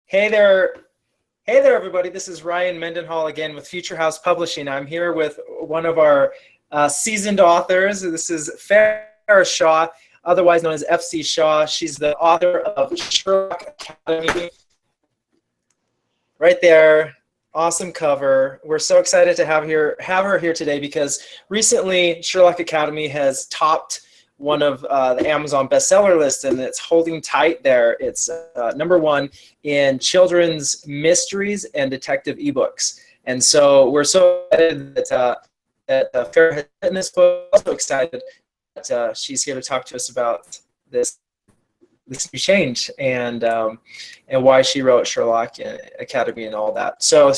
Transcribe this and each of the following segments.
Hey there, hey there, everybody. This is Ryan Mendenhall again with Future House Publishing. I'm here with one of our seasoned authors. This is Farah Shaw, otherwise known as FC Shaw. She's the author of Sherlock Academy. Right there, awesome cover. We're so excited to have her here today because recently Sherlock Academy has topped one of the Amazon bestseller list, and it's holding tight there. It's #1 in children's mysteries and detective ebooks. And so we're so excited that Farah has written this book. Also excited that she's here to talk to us about this new change and why she wrote Sherlock Academy and all that. So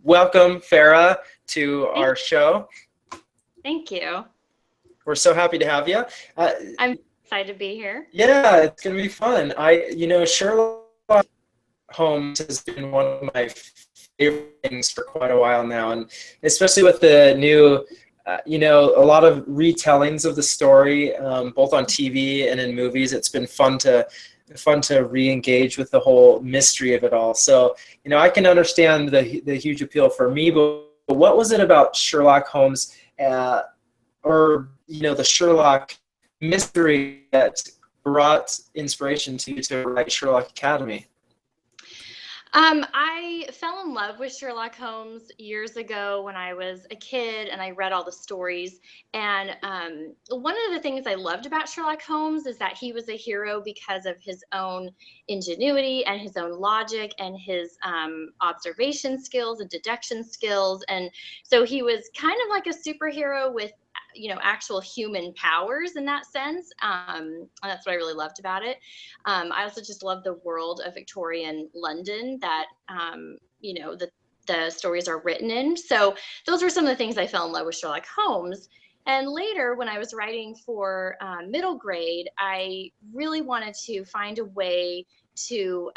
welcome, Farah, to our show. Thank you. We're so happy to have you. I'm excited to be here. Yeah, it's going to be fun. Sherlock Holmes has been one of my favorite things for quite a while now, and especially with the new, a lot of retellings of the story, both on TV and in movies. It's been fun to re-engage with the whole mystery of it all. So, I can understand the huge appeal for me, but what was it about Sherlock Holmes, or the Sherlock mystery that brought inspiration to you to write Sherlock Academy? I fell in love with Sherlock Holmes years ago when I was a kid and I read all the stories. And one of the things I loved about Sherlock Holmes is that he was a hero because of his own ingenuity and his own logic and his observation skills and deduction skills. And so he was kind of like a superhero with actual human powers in that sense. And that's what I really loved about it. I also just love the world of Victorian London that, the stories are written in. So those were some of the things I fell in love with Sherlock Holmes. And later, when I was writing for middle grade, I really wanted to find a way to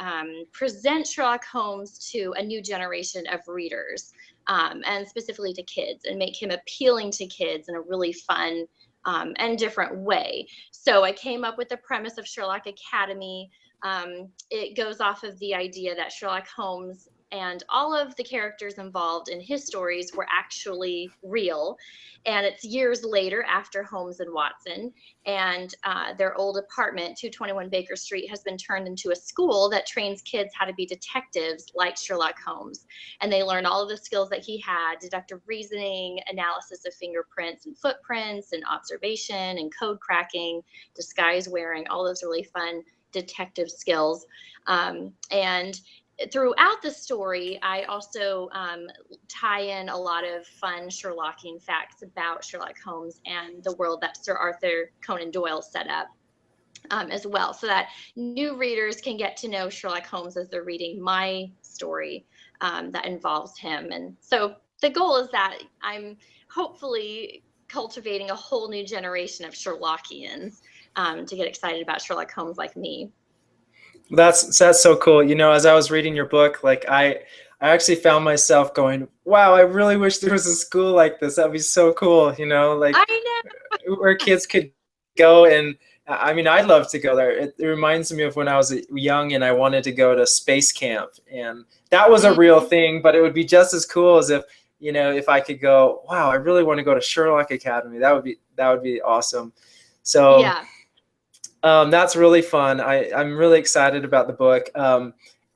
present Sherlock Holmes to a new generation of readers, and specifically to kids, and make him appealing to kids in a really fun and different way. So I came up with the premise of Sherlock Academy. It goes off of the idea that Sherlock Holmes and all of the characters involved in his stories were actually real. And it's years later after Holmes and Watson, and their old apartment, 221 Baker Street, has been turned into a school that trains kids how to be detectives like Sherlock Holmes. And they learn all of the skills that he had: deductive reasoning, analysis of fingerprints and footprints, and observation and code cracking, disguise wearing, all those really fun detective skills. And throughout the story, I also tie in a lot of fun Sherlockian facts about Sherlock Holmes and the world that Sir Arthur Conan Doyle set up as well, so that new readers can get to know Sherlock Holmes as they're reading my story that involves him. And so the goal is that I'm hopefully cultivating a whole new generation of Sherlockians to get excited about Sherlock Holmes like me. That's so cool. As I was reading your book, I actually found myself going, wow, I really wish there was a school like this. That'd be so cool, I know. where kids could go. And I'd love to go there. It reminds me of when I was young and I wanted to go to space camp, and that was a real thing, but it would be just as cool as if I could go, wow, I really want to go to Sherlock Academy. That would be awesome. So yeah. That's really fun. I'm really excited about the book.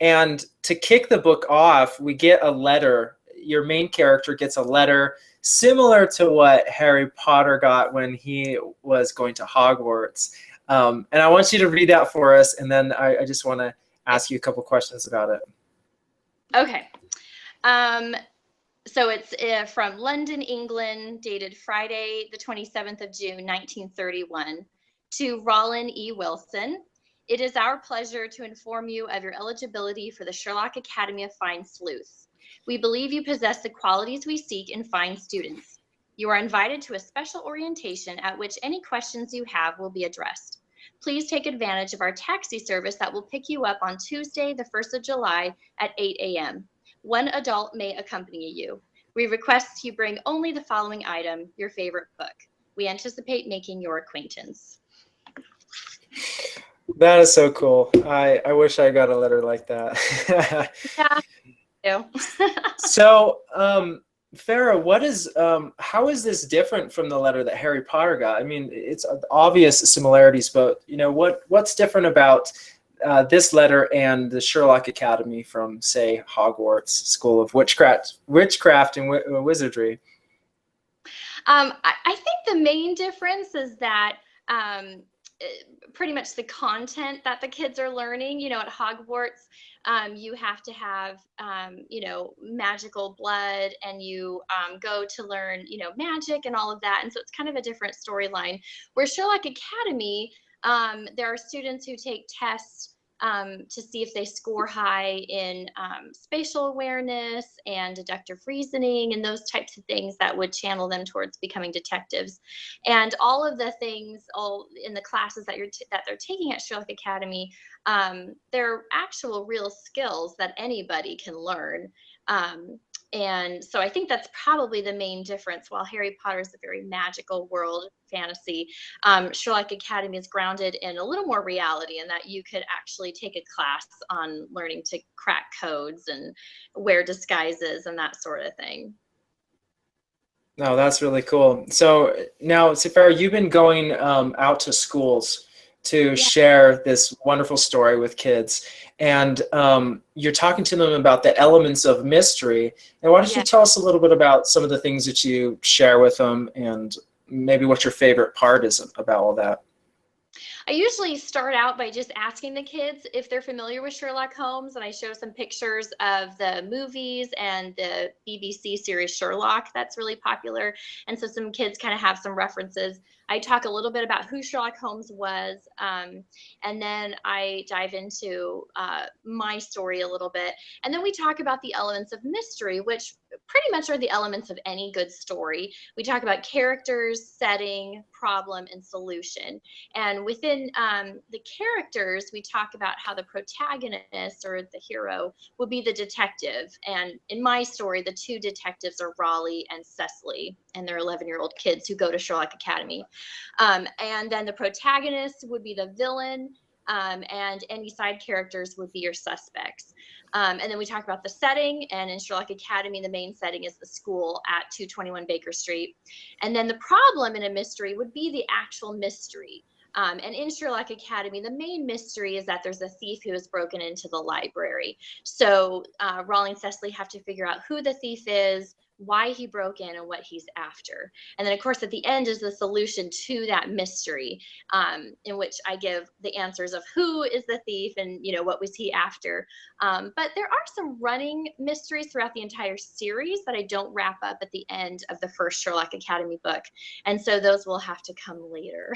And to kick the book off, we get a letter. Your main character gets a letter similar to what Harry Potter got when he was going to Hogwarts. And I want you to read that for us, and then I just want to ask you a couple questions about it. Okay. So it's from London, England, dated Friday, the 27th of June, 1931. To Rollin E. Wilson: it is our pleasure to inform you of your eligibility for the Sherlock Academy of Fine Sleuths. We believe you possess the qualities we seek in fine students. You are invited to a special orientation at which any questions you have will be addressed. Please take advantage of our taxi service that will pick you up on Tuesday, the 1st of July at 8 a.m. One adult may accompany you. We request you bring only the following item: your favorite book. We anticipate making your acquaintance. That is so cool. I wish I got a letter like that. Yeah, I do. So, Farah, how is this different from the letter that Harry Potter got? I mean, it's obvious similarities, but what's different about this letter and the Sherlock Academy from, say, Hogwarts School of Witchcraft and Wizardry? I think the main difference is that pretty much the content that the kids are learning, at Hogwarts, you have to have, magical blood, and you go to learn, magic and all of that. And so it's kind of a different storyline. Where Sherlock Academy, there are students who take tests to see if they score high in spatial awareness and deductive reasoning and those types of things that would channel them towards becoming detectives. And all of the things, all in the classes that they're taking at Sherlock Academy, they're actual real skills that anybody can learn. And so I think that's probably the main difference. While Harry Potter is a very magical world fantasy, Sherlock Academy is grounded in a little more reality, in that you could actually take a class on learning to crack codes and wear disguises and that sort of thing. No, that's really cool. So now, Safara, you've been going out to schools to Yeah. share this wonderful story with kids, and you're talking to them about the elements of mystery. And why don't you Yeah. tell us a little bit about some of the things that you share with them, and maybe what your favorite part is about all that? I usually start out by just asking the kids if they're familiar with Sherlock Holmes, and I show some pictures of the movies and the BBC series Sherlock that's really popular. And so some kids kind of have some references. I talk a little bit about who Sherlock Holmes was, and then I dive into my story a little bit. And then we talk about the elements of mystery, which pretty much are the elements of any good story. We talk about characters, setting, problem, and solution. And within the characters, we talk about how the protagonist, or the hero, will be the detective. And in my story, the two detectives are Raleigh and Cecily, and they're 11-year-old kids who go to Sherlock Academy. And then the protagonist would be the villain, and any side characters would be your suspects. And then we talk about the setting, and in Sherlock Academy, the main setting is the school at 221 Baker Street. And then the problem in a mystery would be the actual mystery. And in Sherlock Academy, the main mystery is that there's a thief who has broken into the library. So Raleigh and Cecily have to figure out who the thief is, why he broke in, and what he's after. And then, of course, at the end is the solution to that mystery, in which I give the answers of who is the thief and, what was he after. But there are some running mysteries throughout the entire series that I don't wrap up at the end of the first Sherlock Academy book. And so those will have to come later.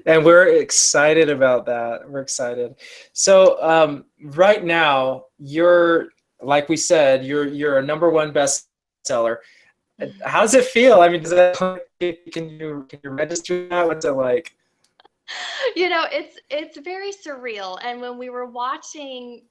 And we're excited about that. We're excited. So right now, like we said, you're a #1 bestseller. How does it feel? I mean, can you register that? What's it like? It's very surreal. And when we were watching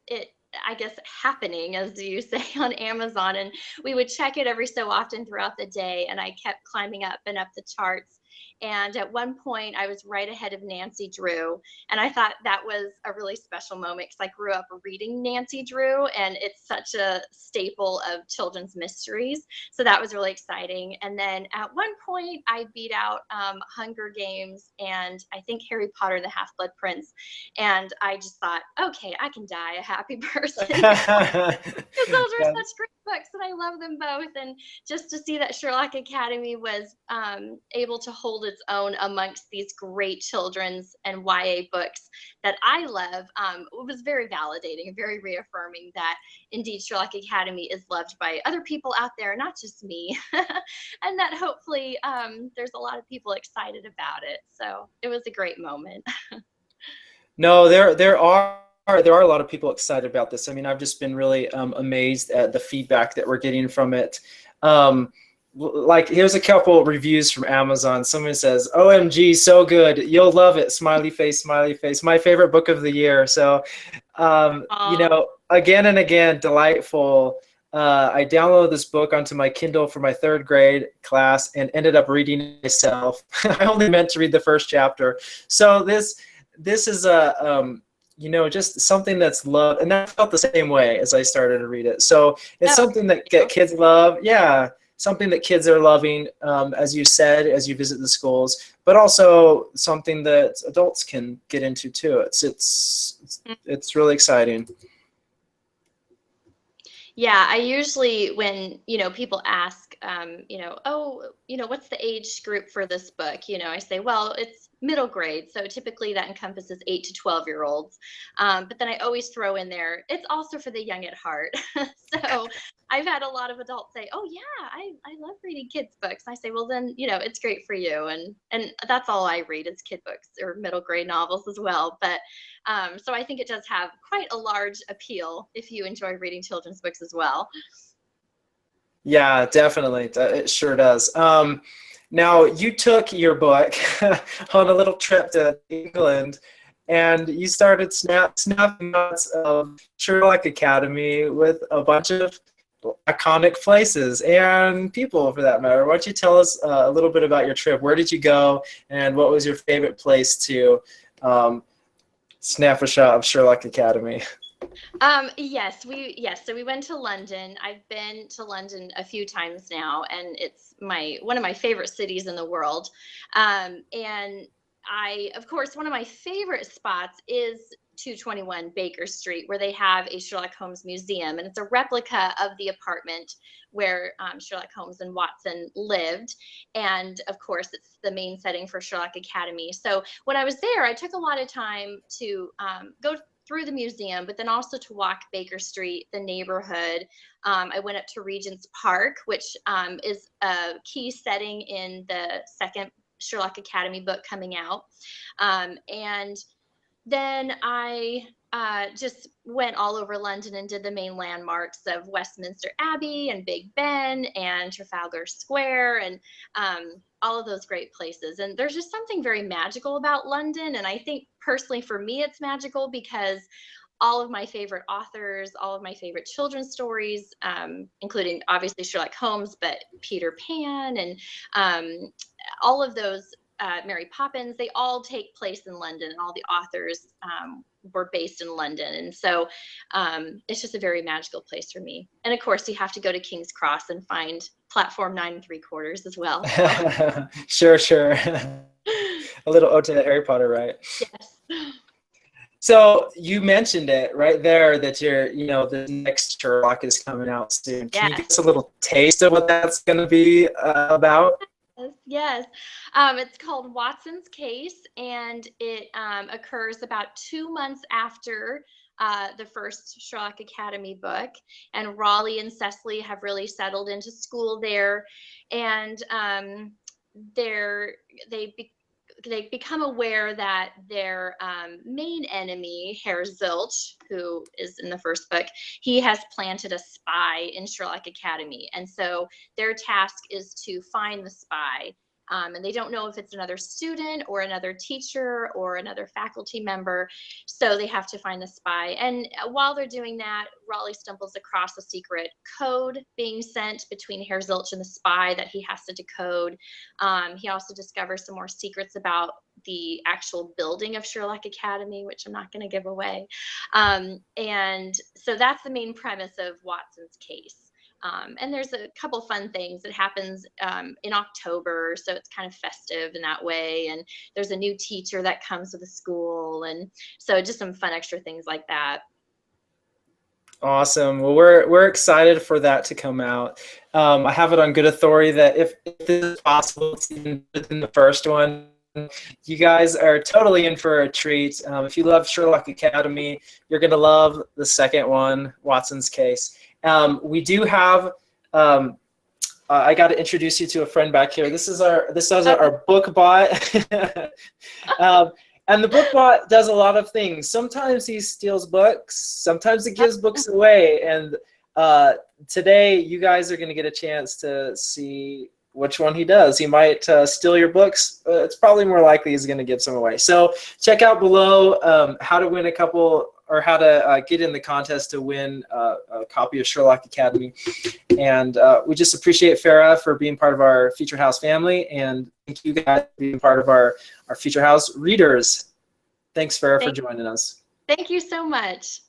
it, I guess, happening, as you say, on Amazon, and we would check it every so often throughout the day, and I kept climbing up and up the charts. And at one point, I was right ahead of Nancy Drew. And I thought that was a really special moment, because I grew up reading Nancy Drew, and it's such a staple of children's mysteries. So that was really exciting. And then at one point, I beat out Hunger Games and I think Harry Potter and the Half-Blood Prince. And I just thought, okay, I can die a happy person. Because those were such great books, and I love them both. And just to see that Sherlock Academy was able to hold its own amongst these great children's and YA books that I love, it was very validating and very reaffirming that indeed Sherlock Academy is loved by other people out there, not just me. And that hopefully there's a lot of people excited about it. So it was a great moment. No, there are a lot of people excited about this. I mean, I've just been really amazed at the feedback that we're getting from it. Like, here's a couple reviews from Amazon. Someone says, "OMG, so good. You'll love it. Smiley face, smiley face. My favorite book of the year." So, Aw. again and again, delightful I downloaded this book onto my Kindle for my third grade class and ended up reading it myself. I only meant to read the first chapter. So this is a you know, just something that's loved, and I felt the same way as I started to read it. So it's Oh, something that kids love. Yeah, something that kids are loving, as you said, as you visit the schools, but also something that adults can get into too. It's really exciting. yeah, I usually, when, people ask, oh, what's the age group for this book? I say, well, it's middle grade. So typically that encompasses 8 to 12-year-olds. But then I always throw in there, it's also for the young at heart. So I've had a lot of adults say, oh yeah, I love reading kids books. I say, well then, it's great for you. And that's all I read is kid books or middle grade novels as well. But so I think it does have quite a large appeal if you enjoy reading children's books as well. Yeah, definitely. It sure does. Now, you took your book on a little trip to England, and you started snapping notes of Sherlock Academy with a bunch of iconic places and people, for that matter. Why don't you tell us a little bit about your trip? Where did you go, and what was your favorite place to snap a shot of Sherlock Academy? Yes, so we went to London. I've been to London a few times now, and it's one of my favorite cities in the world. And of course, one of my favorite spots is 221 Baker Street, where they have a Sherlock Holmes museum, and it's a replica of the apartment where Sherlock Holmes and Watson lived. And of course, it's the main setting for Sherlock Academy. So when I was there, I took a lot of time to go through the museum, but then also to walk Baker Street, the neighborhood. I went up to Regent's Park, which is a key setting in the second Sherlock Academy book coming out. And then I just went all over London and did the main landmarks of Westminster Abbey and Big Ben and Trafalgar Square and all of those great places. And there's just something very magical about London. And I think personally for me, it's magical because all of my favorite authors, all of my favorite children's stories, including obviously Sherlock Holmes, but Peter Pan and all of those, Mary Poppins, they all take place in London, and all the authors were based in London. And so it's just a very magical place for me. And of course, you have to go to King's Cross and find platform 9 3/4 as well. So. Sure, sure. A little ode to Harry Potter, right? Yes. So you mentioned it right there that the next Sherlock is coming out soon. Can you give us a little taste of what that's going to be about? Yes. It's called Watson's Case, and it occurs about 2 months after the first Sherlock Academy book. And Raleigh and Cecily have really settled into school there, and they become aware that their main enemy, Herr Zilch, who is in the first book, he has planted a spy in Sherlock Academy. And so their task is to find the spy. And they don't know if it's another student or another teacher or another faculty member. So they have to find the spy. And while they're doing that, Raleigh stumbles across a secret code being sent between Herr Zilch and the spy that he has to decode. He also discovers some more secrets about the actual building of Sherlock Academy, which I'm not going to give away. And so that's the main premise of Watson's Case. And there's a couple fun things that happens in October, so it's kind of festive in that way. And there's a new teacher that comes to the school, and so just some fun extra things like that. Awesome. Well, we're excited for that to come out. I have it on good authority that if this is possible, it's even within the first one. You guys are totally in for a treat. If you love Sherlock Academy, you're going to love the second one, Watson's Case. We do have. I got to introduce you to a friend back here. This is our book bot, and the book bot does a lot of things. Sometimes he steals books. Sometimes he gives books away. And today, you guys are going to get a chance to see which one he does. He might steal your books. It's probably more likely he's going to give some away. So check out below how to win a couple or how to get in the contest to win a copy of Sherlock Academy. And we just appreciate Farah for being part of our Feature House family, and thank you guys for being part of our Feature House readers. Thanks, Farah, for joining us. Thank you so much.